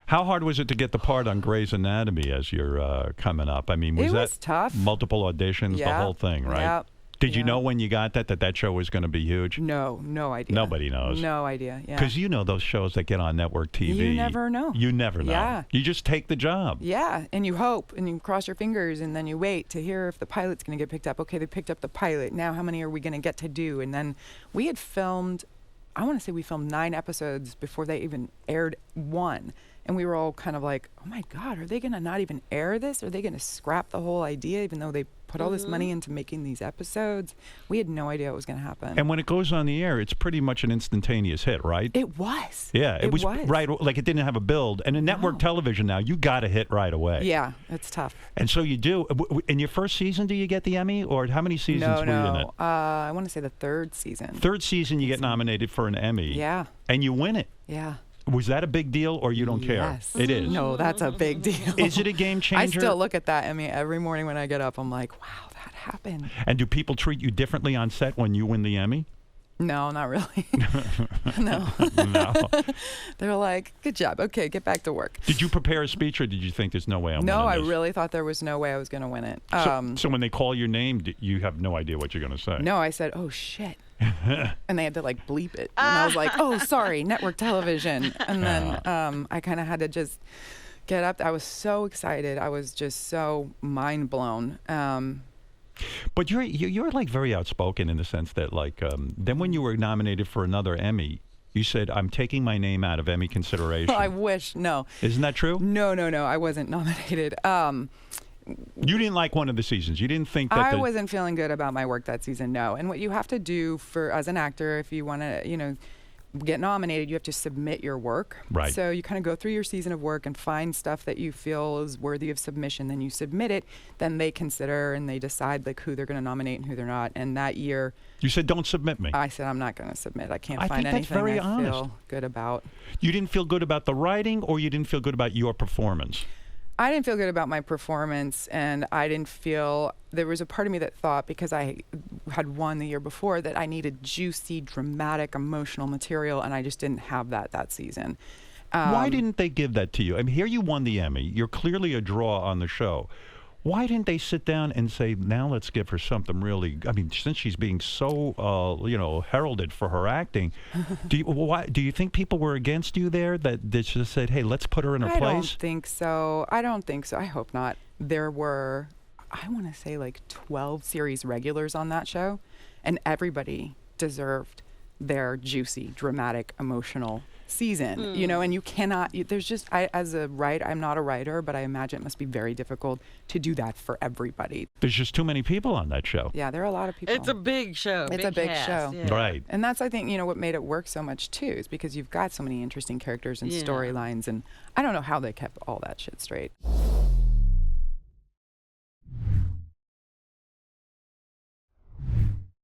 How hard was it to get the part on Grey's Anatomy as you're coming up? I mean, was was that tough. Multiple auditions, the whole thing, right? Yeah. Did you know when you got that show was going to be huge? No idea. Nobody knows. No idea, yeah. Because you know those shows that get on network TV. You never know. You never know. Yeah. You just take the job. Yeah, and you hope, and you cross your fingers, and then you wait to hear if the pilot's going to get picked up. Okay, they picked up the pilot. Now how many are we going to get to do? And then we had filmed, I want to say we filmed 9 episodes before they even aired one. And we were all kind of like, oh my God, are they going to not even air this? Are they going to scrap the whole idea, even though they put all this money into making these episodes? We had no idea what was going to happen. And when it goes on the air, it's pretty much an instantaneous hit, right? It was. Yeah, it was right. Like it didn't have a build. And in network television now, you got to hit right away. Yeah, it's tough. And so you do. In your first season, do you get the Emmy? Or how many seasons were you in it? I want to say the 3rd season. 3rd season, you get nominated for an Emmy. Yeah. And you win it. Yeah. Was that a big deal, or you don't care? Yes. It is. No, that's a big deal. Is it a game changer? I still look at that Emmy every morning when I get up. I'm like, wow, that happened. And do people treat you differently on set when you win the Emmy? No, not really. No. They're like, good job. Okay, get back to work. Did you prepare a speech, or did you think there's no way I'm winning No, I this? really thought there was no way I was going to win it. So when they call your name, you have no idea what you're going to say? No, I said, oh, shit. And they had to like bleep it. And I was like, oh, sorry, network television. And then I kind of had to just get up. I was so excited. I was just so mind blown. But you're like very outspoken in the sense that like then when you were nominated for another Emmy, you said, I'm taking my name out of Emmy consideration. I wish. No. Isn't that true? No. I wasn't nominated. You didn't like one of the seasons. You didn't think that I wasn't feeling good about my work that season, no. And what you have to do as an actor, if you want to, get nominated, you have to submit your work. Right. So you kind of go through your season of work and find stuff that you feel is worthy of submission. Then you submit it. Then they consider and they decide like who they're going to nominate and who they're not. And that year, you said, don't submit me. I said, I'm not going to submit. I can't find think that's anything very I honest. feel good about. You didn't feel good about the writing, or you didn't feel good about your performance? I didn't feel good about my performance, and I didn't feel, there was a part of me that thought, because I had won the year before, that I needed juicy, dramatic, emotional material, and I just didn't have that season. Why didn't they give that to you? I mean, here you won the Emmy. You're clearly a draw on the show. Why didn't they sit down and say, now let's give her something really, I mean, since she's being so, heralded for her acting, do you think people were against you there, that they just said, hey, let's put her in her place? I don't think so. I hope not. There were, I want to say like 12 series regulars on that show, and everybody deserved their juicy, dramatic, emotional season, and you cannot, there's just, as a writer, I'm not a writer, but I imagine it must be very difficult to do that for everybody. There's just too many people on that show. Yeah, there are a lot of people. It's a big show. It's a big show. Yeah. Right. And that's, I think, what made it work so much too, is because you've got so many interesting characters and storylines, and I don't know how they kept all that shit straight.